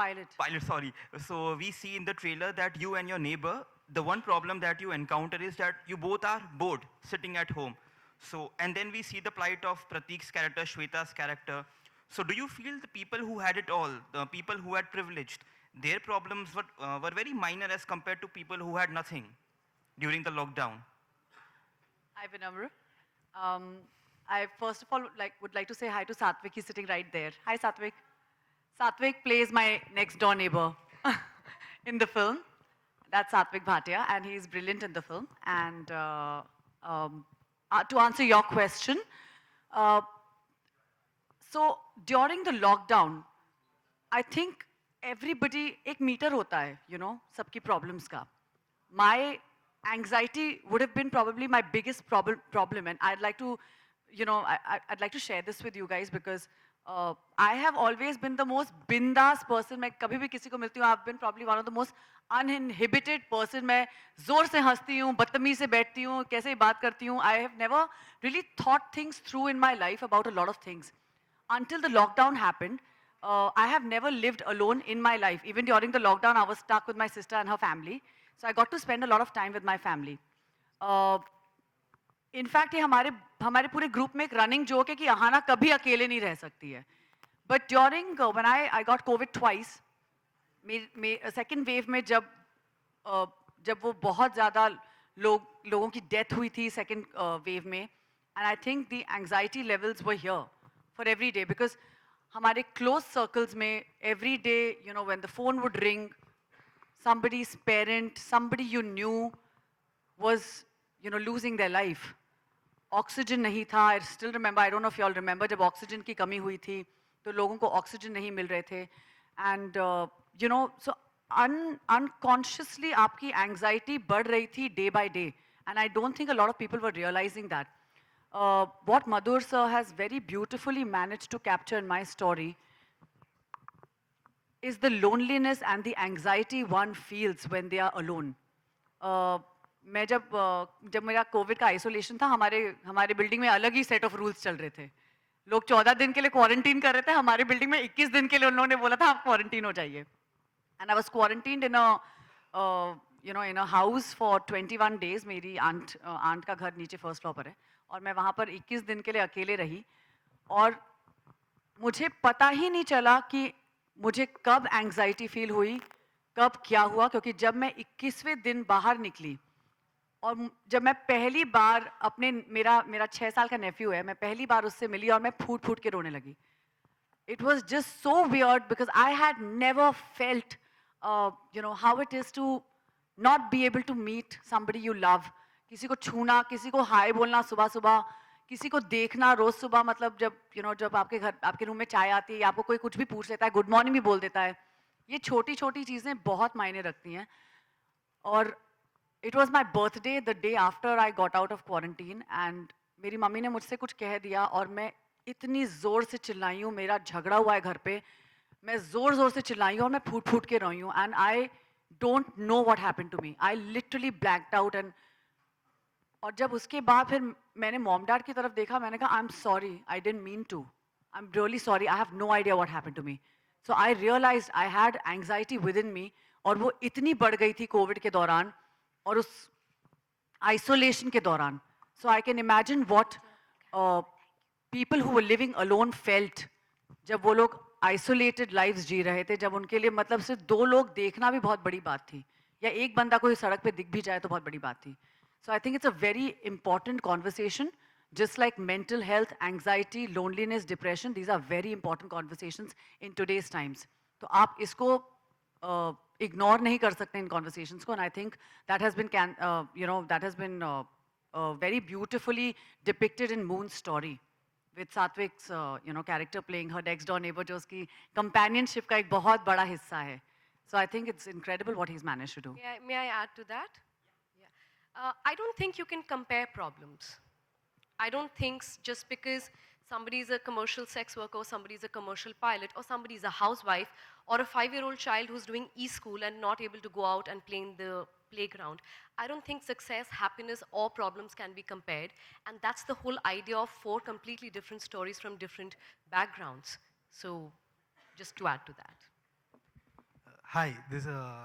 pilot? Pilot, sorry. So we see in the trailer that you and your neighbor, the one problem that you encounter is that you both are bored sitting at home. So, and then we see the plight of Pratik's character, Shweta's character. So do you feel the people who had it all, the people who had privileged, their problems were very minor as compared to people who had nothing during the lockdown? Hi, Vinamra. Um, I first of all would like to say hi to Satvik. He's sitting right there. Hi, Satvik. Satvik plays my next door neighbor in the film. That's Satvik Bhatia, and he's brilliant in the film. And to answer your question, uh, so during the lockdown, I think everybody एक meter होता है, you know, सबकी problems का. My anxiety would have been probably my biggest problem, and I'd like to, you know, I'd like to share this with you guys because I have always been the most bindas person. मैं कभी भी किसी को मिलती हूँ, I've been probably one of the most uninhibited person. मैं जोर से हंसती हूँ, बदतमीज से बैठती हूँ, कैसे बात करती हूँ. I have never really thought things through in my life about a lot of things. Until the lockdown happened, I have never lived alone in my life. Even during the lockdown, I was stuck with my sister and her family. So I got to spend a lot of time with my family. In fact ये हमारे पूरे group में एक running joke है कि अहाना कभी अकेले नहीं रह सकती है. But during when I got Covid twice, second wave में जब वो बहुत ज़्यादा लोगों की डेथ हुई थी सेकेंड वेव में, and I think the anxiety levels were here for every day because हमारे क्लोज सर्कल्स में every day you know when the phone would ring, somebody's parent, somebody you knew was, you know, losing their life. Oxygen nahi tha. I still remember, I don't know if you all remember, jab oxygen ki kami hui thi, to logon ko oxygen nahi mil rahe the. And, you know, so unconsciously aapki anxiety बढ़ रही थी day by day. And I don't think a lot of people were realizing that. What Madhur sir has very beautifully managed to capture in my story is the loneliness and the anxiety one feels when they are alone. मैं जब मेरा Covid का isolation था, हमारे building में अलग ही set of rules चल रहे थे. लोग 14 दिन के लिए क्वारंटीन कर रहे थे, हमारे बिल्डिंग में 21 दिन के लिए उन्होंने बोला था आप क्वारंटीन हो जाइए. And I was quarantined in a house for 21 days. मेरी आंट का घर नीचे फर्स्ट फ्लोर पर है और मैं वहाँ पर 21 दिन के लिए अकेले रही और मुझे पता ही नहीं चला कि मुझे कब एंग्जाइटी फील हुई, कब क्या हुआ, क्योंकि जब मैं 21वें दिन बाहर निकली और जब मैं पहली बार मेरा 6 साल का नेफ्यू है, मैं पहली बार उससे मिली और मैं फूट फूट के रोने लगी. It was just so weird because I had never felt, you know, how it is to not be able to meet somebody you love. किसी को छूना, किसी को हाय बोलना सुबह सुबह, किसी को देखना रोज सुबह, मतलब जब आपके घर आपके रूम में चाय आती है, आपको कोई कुछ भी पूछ लेता है, गुड मॉर्निंग भी बोल देता है. ये छोटी छोटी चीज़ें बहुत मायने रखती हैं. और it was my birthday the day after I got out of quarantine and मेरी मम्मी ने मुझसे कुछ कह दिया और मैं इतनी ज़ोर से चिल्लाई हूँ. मेरा झगड़ा हुआ है घर पे, मैं ज़ोर ज़ोर से चिल्लाई हूँ और मैं फूट फूट के रोई हूँ. And I don't know what happened to me. I literally blacked out. And और जब उसके बाद फिर मैंने मॉम डैड की तरफ देखा, मैंने कहा I am sorry, I didn't mean to, I am really sorry, I have no idea what happened to me. So I realized I had anxiety within me और वो इतनी बढ़ गई थी कोविड के दौरान और उस आइसोलेशन के दौरान. So I can imagine what people who were living alone felt जब वो लोग आइसोलेटेड लाइव्स जी रहे थे, जब उनके लिए मतलब सिर्फ 2 लोग देखना भी बहुत बड़ी बात थी या एक बंदा कोई सड़क पे दिख भी जाए तो बहुत बड़ी बात थी. So I think it's a very important conversation, just like mental health, anxiety, loneliness, depression. These are very important conversations in today's times. तो आप इसको ignore नहीं कर सकते इन conversations को. And I think that has been, very beautifully depicted in Moon's story, with Satvik's character playing her next door neighbor, जो उसकी companionship का एक बहुत बड़ा हिस्सा है. So I think it's incredible what he's managed to do. May I add to that? I don't think you can compare problems. I don't think just because somebody is a commercial sex worker or somebody is a commercial pilot or somebody is a housewife or a 5-year-old child who's doing e-school and not able to go out and play in the playground, I don't think success, happiness or problems can be compared. And that's the whole idea of 4 completely different stories from different backgrounds. So just to add to that. Hi,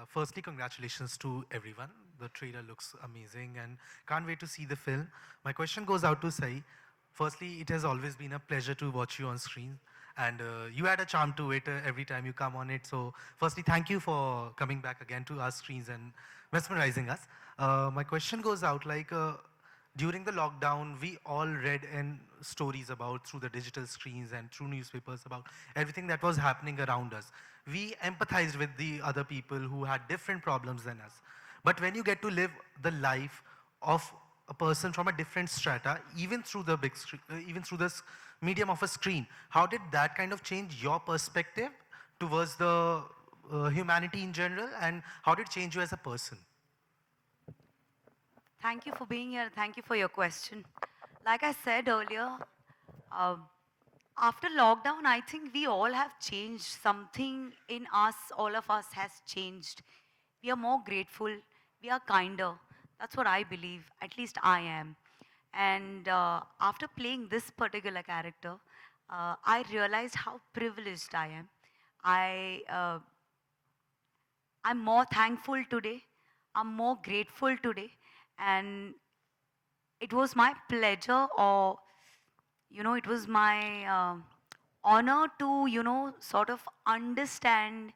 firstly, congratulations to everyone. The trailer looks amazing and can't wait to see the film. My question goes out to Sai. Firstly, it has always been a pleasure to watch you on screen, and you add a charm to it every time you come on it. So, firstly, thank you for coming back again to our screens and mesmerizing us. My question goes out during the lockdown, we all read in stories about through the digital screens and through newspapers about everything that was happening around us. We empathized with the other people who had different problems than us. But when you get to live the life of a person from a different strata, even through the big screen, even through this medium of a screen, how did that kind of change your perspective towards the humanity in general, and how did it change you as a person? Thank you for being here. Thank you for your question. Like I said earlier, um, after lockdown, I think we all have changed. Something in us, all of us, has changed. We are more grateful. We are kinder. That's what I believe. At least I am. And after playing this particular character, I realized how privileged I am. I I'm more thankful today. I'm more grateful today. And it was my pleasure, or, it was my honor to, sort of understand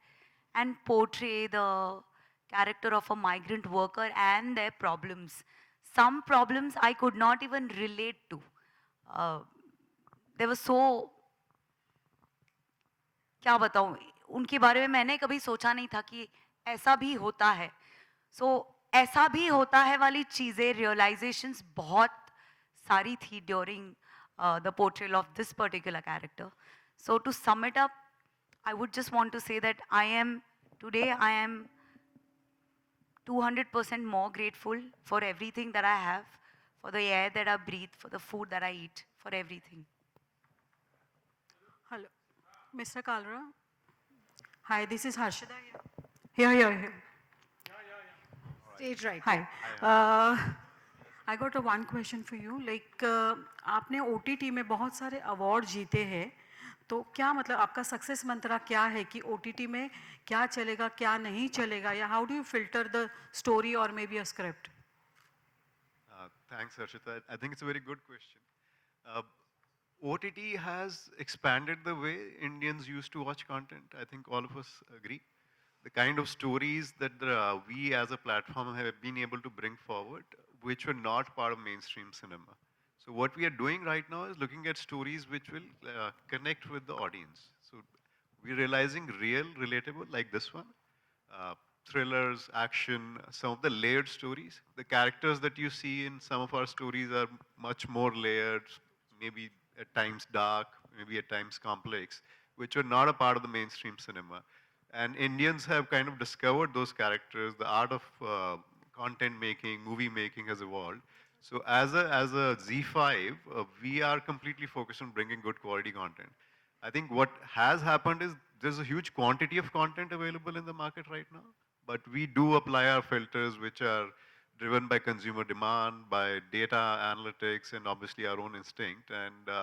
and portray the character of a migrant worker and their problems. Some problems I could not even relate to. Uh, they were so, क्या बताऊं, उनके बारे में मैंने कभी सोचा नहीं था कि ऐसा भी होता है. सो ऐसा भी होता है वाली चीज़ें रियलाइजेशंस बहुत सारी थी during the portrayal of this particular character. So to sum it up, I would just want to say that I am 200% more grateful for everything that I have, for the air that I breathe, for the food that I eat, for everything. Hello, Mr. Kalra. Hi, this is Harshada here. Here. Stage right. Hi. I got a one question for you. Like, आपने OTT में बहुत सारे award जीते हैं, तो क्या मतलब आपका सक्सेस मंत्रा क्या है कि OTT में क्या चलेगा, क्या नहीं चलेगा, या how do you filter the story or maybe a script? Thanks, Harshita. I think it's a very good question. OTT has expanded the way Indians used to watch content. I think all of us agree. The kind of stories that we as a platform have been able to bring forward, which were not part of mainstream cinema. So what we are doing right now is looking at stories which will connect with the audience. So we're realizing real, relatable, like this one, thrillers, action, some of the layered stories. The characters that you see in some of our stories are much more layered, maybe at times dark, maybe at times complex, which are not a part of the mainstream cinema. And Indians have kind of discovered those characters. The art of content making, movie making has evolved. So as a ZEE5, we are completely focused on bringing good quality content. I think what has happened is there's a huge quantity of content available in the market right now, but we do apply our filters which are driven by consumer demand, by data analytics, and obviously our own instinct. And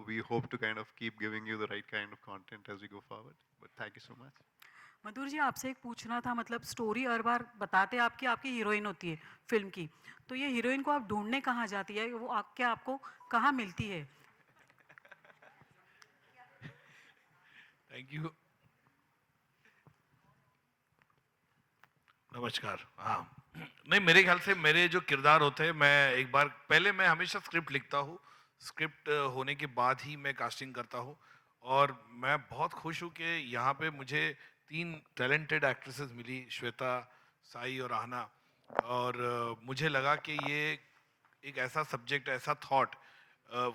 we hope to kind of keep giving you the right kind of content as we go forward. But thank you so much. मधुर जी, आपसे एक पूछना था, मतलब story हर बार बताते आपकी आपकी heroine होती है फिल्म की, तो ये हीरोइन को आप ढूंढने कहाँ जाती है, वो क्या आपको कहाँ मिलती है? Thank you. नमस्कार. हाँ, नहीं, मेरे ख्याल से मेरे जो किरदार होते हैं, मैं एक बार पहले मैं हमेशा स्क्रिप्ट लिखता हूँ, स्क्रिप्ट होने के बाद ही मैं कास्टिंग करता हूँ, और मैं बहुत खुश हूँ कि यहाँ पे मुझे 3 टैलेंटेड एक्ट्रेसेस मिली, श्वेता, साई और आहना, और मुझे लगा कि ये एक ऐसा सब्जेक्ट, ऐसा थॉट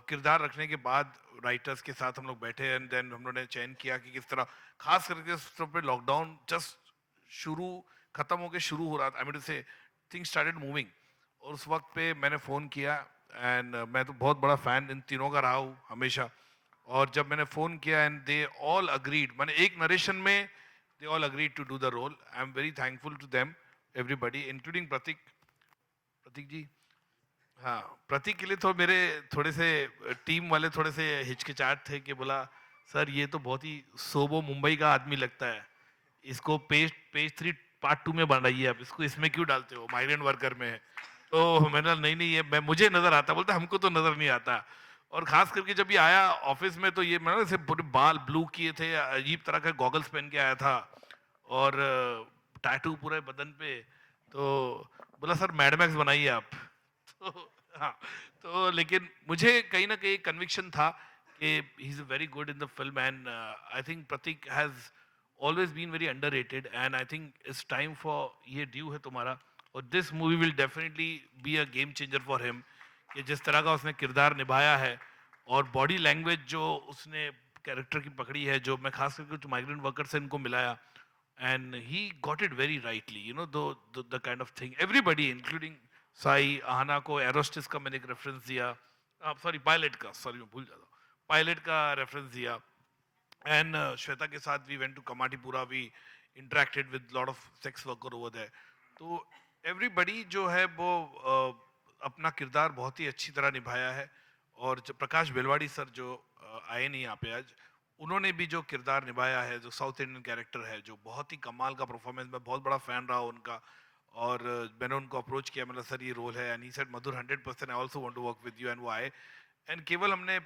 किरदार रखने के बाद राइटर्स के साथ हम लोग बैठे, एंड देन हम लोगों ने चयन किया कि किस तरह, खास करके उस पे लॉकडाउन जस्ट खत्म होके शुरू हो रहा था, आई मीन टू से थिंग्स स्टार्टेड मूविंग, और उस वक्त पे मैंने फ़ोन किया, एंड मैं तो बहुत बड़ा फ़ैन इन तीनों का रहा हूँ हमेशा, और जब मैंने फ़ोन किया एंड दे ऑल अग्रीड, मैंने एक नरेशन में they all agreed to do the role. I am very thankful to them everybody, including Prateek ji. हाँ, प्रतीक के लिए तो मेरे थोड़े से टीम वाले थोड़े से हिचकिचाहट थे कि बोला, सर ये तो बहुत ही सोबो मुंबई का आदमी लगता है, इसको पेज पेज 3 पार्ट 2 में बनाइए आप, इसको इसमें क्यों डालते हो, माइग्रेंट वर्कर में है। तो मैंने कहा नहीं नहीं ये मैं मुझे नजर आता, बोलता हमको तो नजर नहीं आता। और खास करके जब ये आया ऑफिस में तो ये मैंने इसे पूरे बाल ब्लू किए थे, अजीब तरह के गॉगल्स पहन के आया था और टैटू पूरे बदन पे। तो बोला सर मैड मैक्स बनाइए आप। तो हाँ, तो लेकिन मुझे कहीं ना कहीं कन्विक्शन था कि he is very good in the film and I think Prateek has always been very underrated and I think it's time for ये ड्यू है तुम्हारा। और this movie will definitely be a game changer for him कि जिस तरह का उसने किरदार निभाया है और बॉडी लैंग्वेज जो उसने कैरेक्टर की पकड़ी है, जो मैं खास करके जो माइग्रेंट वर्कर से इनको मिलाया and he got it very rightly, you know, the kind of thing everybody including Sai Ahana को एरोस्टिस का मैंने एक रेफरेंस दिया, सॉरी पायलट का, सॉरी मैं भूल जाता हूँ, पायलट का रेफरेंस दिया। एंड श्वेता के साथ we went to Kamathipura, we interacted with lot of sex worker over there. तो एवरीबडी जो है वो अपना किरदार बहुत ही अच्छी तरह निभाया है। और जो प्रकाश बेलवाड़ी सर जो आए नहीं यहाँ पे आज, उन्होंने भी जो किरदार निभाया है, जो साउथ इंडियन कैरेक्टर है, जो बहुत ही कमाल का परफॉर्मेंस, मैं बहुत बड़ा फैन रहा उनका। और मैंने उनको अप्रोच किया, मतलब सर ये रोल है, and he said Madhur 100% I also want to work with you, and वो आए। एंड केवल हमने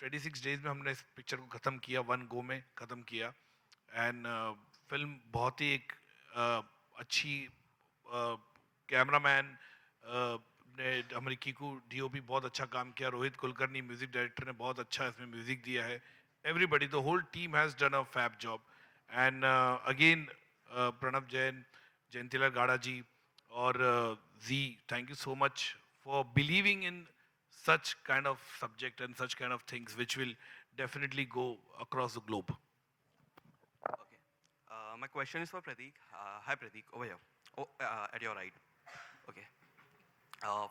26 डेज में हमने इस पिक्चर को ख़त्म किया, वन गो में ख़त्म किया। एंड फिल्म बहुत ही एक अच्छी, कैमरामैन ने हमारी कीकू डीओपी बहुत अच्छा काम किया, रोहित कुलकर्णी म्यूजिक डायरेक्टर ने बहुत अच्छा इसमें म्यूजिक दिया है। Everybody, the whole team has done a fab job. And again, Pranav Jain, Jayantila Gada ji, or ZEE, thank you so much for believing in such kind of subject and such kind of things, which will definitely go across the globe. Okay. My question is for Prateek. Hi, Prateek, over here. Oh, at your right. Okay.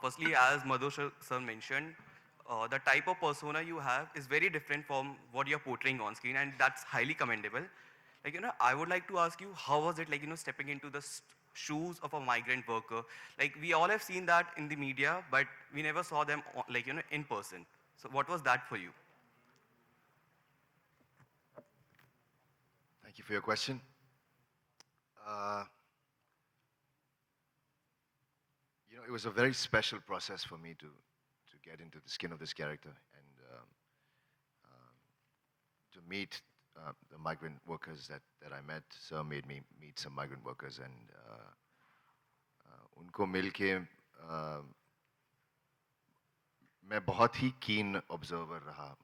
Firstly, as Madhur sir mentioned, the type of persona you have is very different from what you're portraying on screen, and that's highly commendable. Like, I would like to ask you, how was it like, stepping into the shoes of a migrant worker? Like, we all have seen that in the media, but we never saw them, like, in person. So what was that for you? Thank you for your question. It was a very special process for me to get into the skin of this character and to meet the migrant workers that I met. Sir made me meet some migrant workers, and उनको मिलके मैं बहुत ही keen observer रहा।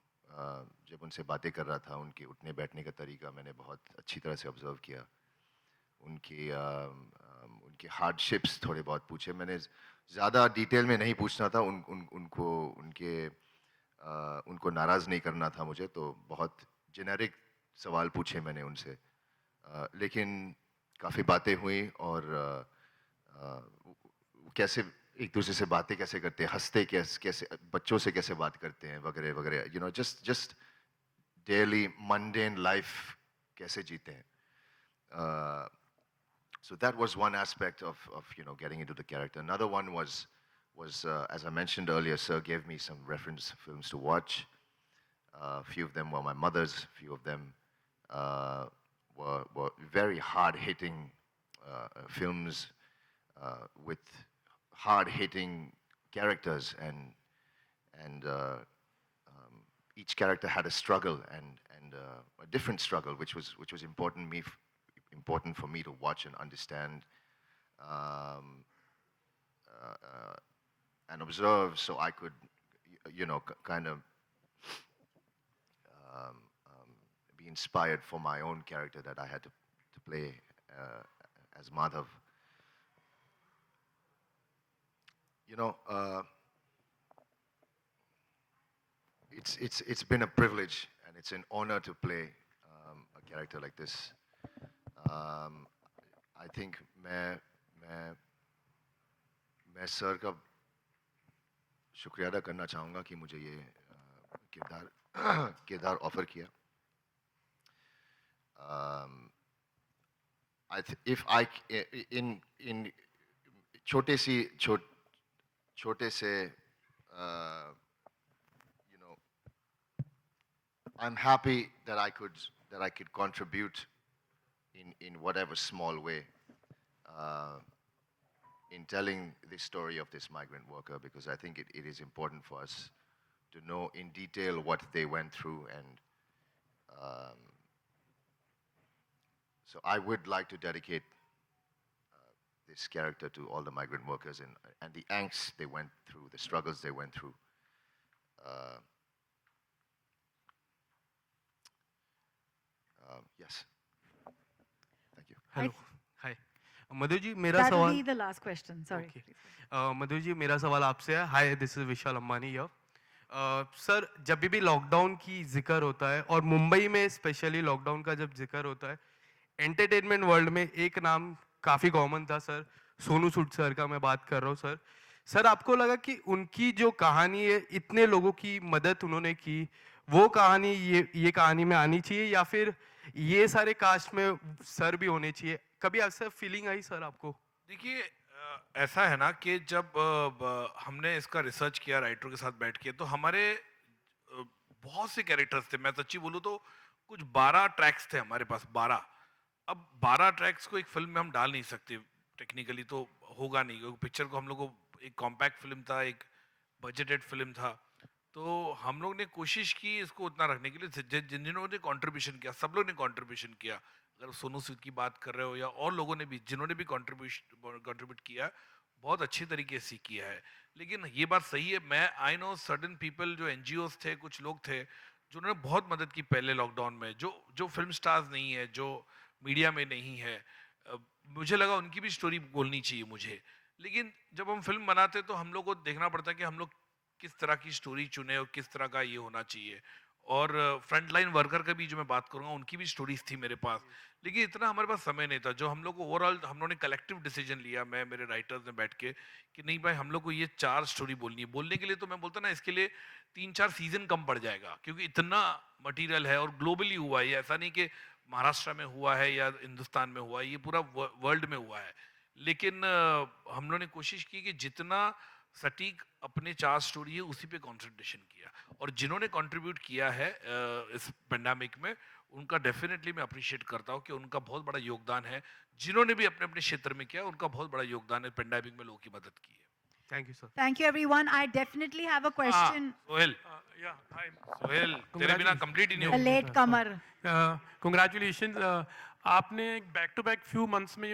जब उनसे बातें कर रहा था, उनके उठने बैठने का तरीका मैंने बहुत अच्छी तरह से ऑब्जर्व किया। उनके हार्डशिप्स थोड़े बहुत पूछे। मैंने ज़्यादा डिटेल में नहीं पूछना था, उनको नाराज़ नहीं करना था मुझे, तो बहुत जेनेरिक सवाल पूछे मैंने उनसे। लेकिन काफ़ी बातें हुई और कैसे एक दूसरे से बातें कैसे करते हैं, हंसते कैसे, बच्चों से कैसे बात करते हैं वगैरह वगैरह, just डेली मंडेन लाइफ कैसे जीते हैं। So that was one aspect of getting into the character. Another one was as I mentioned earlier, sir gave me some reference films to watch. A few of them were my mother's. A few of them were very hard-hitting films with hard-hitting characters, and each character had a struggle and a different struggle, which was important for me to watch and understand and observe, so I could, kind of be inspired for my own character that I had to play as Madhav. It's been a privilege and it's an honor to play a character like this. I think मैं sir का शुक्रिया अदा करना चाहूँगा कि मुझे ये किरदार ऑफर किया। If I in छोटे से I'm happy that I could contribute in whatever small way, in telling the story of this migrant worker, because I think it is important for us to know in detail what they went through. And so I would like to dedicate this character to all the migrant workers and the angst they went through, the struggles they went through. Yes. Thank you. Hello hi Madhur ji मेरा That will सवाल be the last question. Sorry. Okay. मधुर जी मेरा सवाल आपसे है hi this is Vishal Ambani here sir जब भी lockdown की जिक्र होता है और मुंबई में स्पेशली लॉकडाउन का जब जिक्र होता है एंटरटेनमेंट वर्ल्ड में एक नाम काफ़ी कॉमन था सर सोनू सूद सर का मैं बात कर रहा हूँ सर सर आपको लगा कि उनकी जो कहानी है इतने लोगों की मदद उन्होंने की वो कहानी ये कहानी में आनी चाहिए या फिर ये सारे कास्ट में सर भी होने चाहिए कभी ऐसा फीलिंग आई सर आपको देखिए ऐसा है ना कि जब हमने इसका रिसर्च किया राइटर के साथ बैठ के तो हमारे बहुत से कैरेक्टर्स थे मैं सच्ची बोलूँ तो कुछ 12 ट्रैक्स थे हमारे पास 12 अब 12 ट्रैक्स को एक फिल्म में हम डाल नहीं सकते टेक्निकली तो होगा नहीं क्योंकि पिक्चर को हम लोग को एक कॉम्पैक्ट फिल्म था एक बजटेड फिल्म था तो हम लोग ने कोशिश की इसको उतना रखने के लिए जिन्होंने ने कंट्रीब्यूशन किया सब लोग ने कंट्रीब्यूशन किया अगर सोनू सूद की बात कर रहे हो या और लोगों ने भी जिन्होंने भी कंट्रीब्यूट किया बहुत अच्छी तरीके से किया है लेकिन ये बात सही है मैं आई नो सर्टेन पीपल जो एनजीओज थे कुछ लोग थे जिन्होंने बहुत मदद की पहले लॉकडाउन में जो फिल्म स्टार्स नहीं है जो मीडिया में नहीं है मुझे लगा उनकी भी स्टोरी बोलनी चाहिए मुझे लेकिन जब हम फिल्म बनाते तो हम लोग को देखना पड़ता है कि हम लोग किस तरह की स्टोरी चुने और किस तरह का ये होना चाहिए और फ्रंट लाइन वर्कर का भी जो मैं बात करूँगा उनकी भी स्टोरीज थी मेरे पास लेकिन इतना हमारे पास समय नहीं था जो हम लोग को ओवरऑल हम लोगों ने कलेक्टिव डिसीजन लिया मैं मेरे राइटर्स ने बैठ के कि नहीं भाई हम लोग को ये 4 स्टोरी बोलनी है बोलने के लिए तो मैं बोलता ना इसके लिए 3-4 सीजन कम पड़ जाएगा क्योंकि इतना मटीरियल है और ग्लोबली हुआ है ऐसा नहीं कि महाराष्ट्र में हुआ है या हिंदुस्तान में हुआ है ये पूरा वर्ल्ड में हुआ है लेकिन हम लोगों ने कोशिश की कि जितना सटीक अपने 4 स्टोरी है उसी पे कंसंट्रेशन किया और जिन्होंने कंट्रीब्यूट किया है इस पेंडेमिक में उनका डेफिनेटली मैं अप्रिशिएट करता हूँ कि उनका बहुत बड़ा योगदान है जिन्होंने भी अपने अपने क्षेत्र में किया उनका बहुत बड़ा योगदान है पेंडेमिक में लोगों की मदद की है thank you sir Thank you, everyone. I definitely have a question. Sohail Sohail तेरे बिना कंप्लीट ही नहीं A होगा latecomer. Congratulations. आपने back to back few months में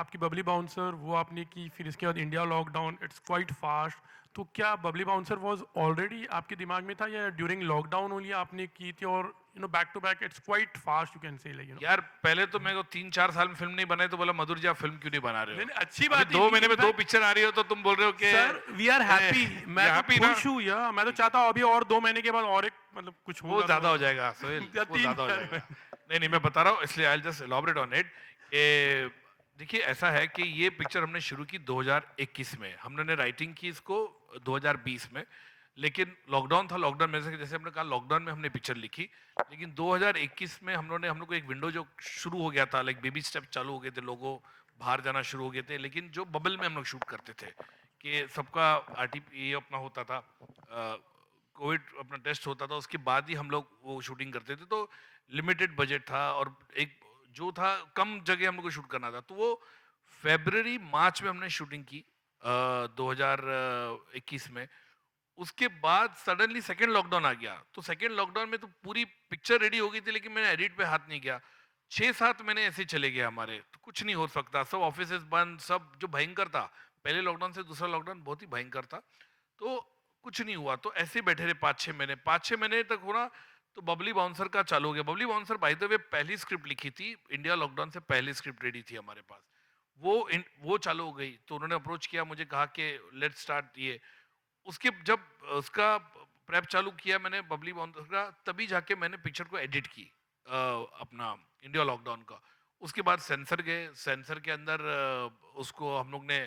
आपकी बबली बाउंसर वो आपने की फिर इसके बाद India lockdown it's quite fast तो क्या बबली बाउंसर वाज ऑलरेडी आपके दिमाग में था या ड्यूरिंग लॉकडाउन ओनली आपने की थी और back to back it's quite fast you can say यार पहले तो मेरे को 3-4 साल में फिल्म नहीं बनाई तो बोला मधुर जी आप फिल्म क्यों नहीं बना रहे हो अच्छी बात 2 महीने में 2 पिक्चर आ रही हो तो तुम बोल रहे हो कि सर वी आर हैप्पी मैं happy तो ना? खुश हूँ यार मैं तो चाहता हूँ अभी और 2 महीने के बाद और एक मतलब कुछ वो होगा ज्यादा हो जाएगा सोहेल वो ज्यादा हो जाएगा नहीं मैं बता रहा हूँ इसलिए I just elaborate on it देखिए ऐसा है कि ये पिक्चर हमने शुरू की 2021 में हमने राइटिंग की इसको 2020 में लेकिन लॉकडाउन था लॉकडाउन में से जैसे हमने कहा लॉकडाउन में हमने पिक्चर लिखी लेकिन 2021 में हम लोग को एक विंडो जो शुरू हो गया था लाइक बेबी स्टेप चालू हो गए थे लोगों बाहर जाना शुरू हो गए थे लेकिन जो बबल में हम लोग शूट करते थे कि सबका ये अपना होता था कोविड अपना टेस्ट होता था उसके बाद ही हम लोग वो शूटिंग करते थे तो लिमिटेड बजट था और एक जो था कम जगह हम लोग को शूट करना था तो वो फरवरी मार्च में हमने शूटिंग की 2021 में उसके बाद सडनली सेकेंड लॉकडाउन आ गया तो सेकेंड लॉकडाउन में तो पूरी पिक्चर रेडी हो गई थी लेकिन मैंने एडिट पे हाथ नहीं किया 6-7 महीने ऐसे चले गए हमारे तो कुछ नहीं हो सकता सब ऑफिस बंद सब जो भयंकर था पहले लॉकडाउन से दूसरा लॉकडाउन बहुत ही भयंकर था तो कुछ नहीं हुआ तो ऐसे बैठे रहे 5-6 महीने तक हो रहा तो बबली बाउंसर का चालू हो गया Babli bouncer by the way पहली स्क्रिप्ट लिखी थी इंडिया लॉकडाउन से पहली स्क्रिप्ट रेडी थी हमारे पास वो चालू हो गई तो उन्होंने अप्रोच किया मुझे कहा कि लेट्स स्टार्ट ये उसके जब उसका प्रेप चालू किया मैंने बबली बाउंसर का तभी जाके मैंने पिक्चर को एडिट की अपना इंडिया लॉकडाउन का उसके बाद सेंसर गए सेंसर के अंदर उसको हम लोग ने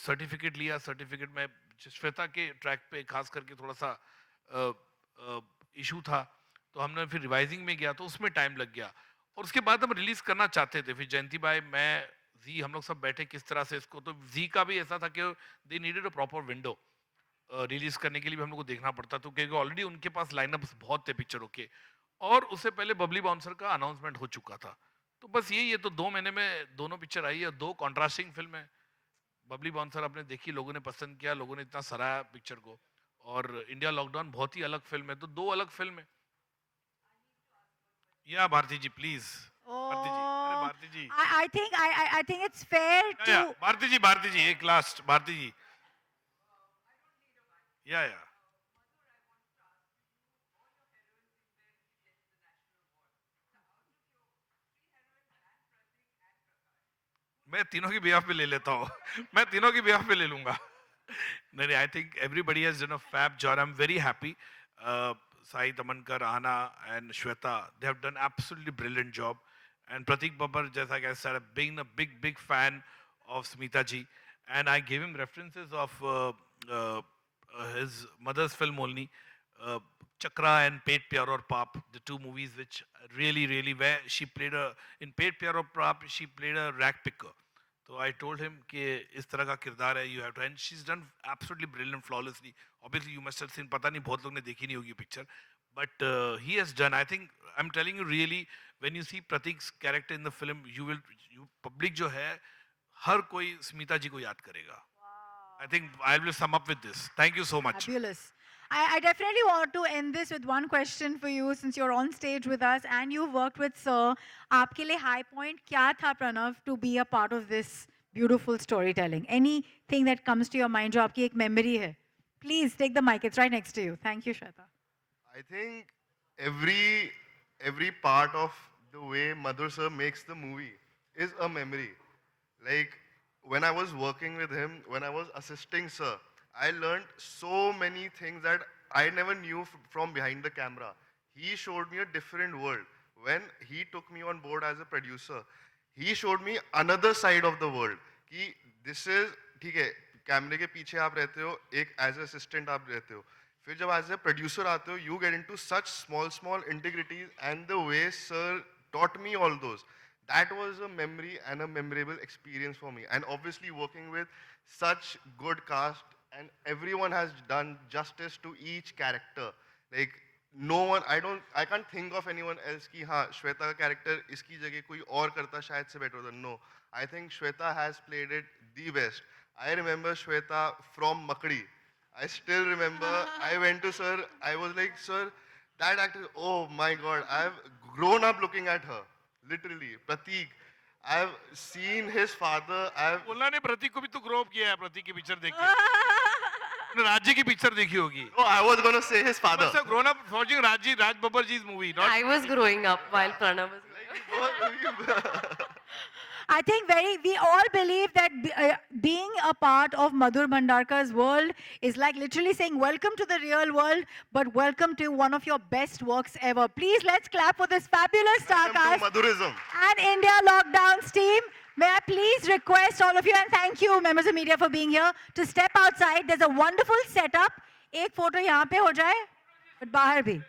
सर्टिफिकेट लिया सर्टिफिकेट में श्वेता के ट्रैक पे खास करके थोड़ा सा इशू था तो हमने फिर रिवाइजिंग में गया तो उसमें टाइम लग गया और उसके बाद हम रिलीज करना चाहते थे फिर जयंती भाई मैं जी हम लोग सब बैठे किस तरह से इसको तो जी का भी ऐसा था कि they needed a proper window release करने के लिए भी हम लोग को देखना पड़ता तो क्योंकि ऑलरेडी उनके पास लाइनअप्स बहुत थे पिक्चरों के और उससे पहले बबली बाउंसर का अनाउंसमेंट हो चुका था तो बस यही है, तो 2 महीने में दोनों पिक्चर आई है, 2 कॉन्ट्रास्टिंग फिल्म है। बबली बाउंसर आपने देखी, लोगों ने पसंद किया, लोगों ने इतना सराहा पिक्चर को, और इंडिया लॉकडाउन बहुत ही अलग फिल्म है, तो 2 अलग फिल्म है। या भारती जी प्लीज, भारती जी, अरे Oh, Bharti ji, I think it's fair या to. भारती जी एक लास्ट, भारती जी, या मैं तीनों की बिहाफ पे ले लेता हूँ मैं तीनों की बिहाफ पे ले लूंगा नहीं, I think everybody has done a fab job. I am very happy. Sai Tamhankar, आना and Shweta, they have done absolutely brilliant job. And Prateek Babbar, जैसा कि I being a big fan of Smita ji, and I gave him references of his mother's film only, Chakra and Pet Pyar Aur Paap, the 2 movies which really where she played in Pet Pyar Aur Paap she played a rag picker. So I told him कि इस तरह का किरदार है, you have to, and she's done absolutely brilliant, flawlessly. Obviously you must have seen, पता नहीं बहुत लोग ने देखी नहीं होगी picture, but he has done, I think, I'm telling you really, when you see Pratik's character in the film, you public जो है हर कोई स्मिता जी को याद करेगा। I think I will sum up with this. Thank you so much. Fabulous. I definitely want to end this with one question for you, since you're on stage with us and you've worked with Sir. आपके लिए high point क्या था Pranav to be a part of this beautiful storytelling? Anything that comes to your mind जो आपकी एक memory है? Please take the mic. It's right next to you. Thank you, Shweta. I think every part of the way Madhur sir makes the movie is a memory. Like, when I was working with him, when I was assisting sir, I learned so many things that I never knew from behind the camera. He showed me a different world. When he took me on board as a producer, he showed me another side of the world. कि this is, ठीक है, कैमरे के पीछे आप रहते हो, एक as a assistant आप रहते हो. फिर जब as a producer आते हो, you get into such small integrities, and the way sir taught me all those. That was a memory and a memorable experience for me. And obviously working with such good cast, and everyone has done justice to each character. Like, no one, I can't think of anyone else ki हाँ श्वेता का character इसकी जगह कोई और करता शायद से better होता. No, I think Shweta has played it the best. I remember Shweta from Makdi. I still remember, I went to sir, I was like, sir, that actor, oh my God, I've grown up looking at her. Literally, Pratik. I've seen his father. बोलना नहीं, प्रतीक को भी तो grow up किया है, प्रतीक की picture देख के। राज्य की पिक्चर देखी होगी। No, I was gonna say his father. You must have grown up watching Raj Babbar ji's movie, not. I was growing up while Pranav was. I think we all believe that being a part of Madhur Bhandarkar's world is like literally saying welcome to the real world, but welcome to one of your best works ever. Please, let's clap for this fabulous star cast Madhurism. and India Lockdowns team. May I please request all of you, and thank you members of media for being here, to step outside. There's a wonderful setup. एक photo यहाँ पे हो जाए, but बाहर भी.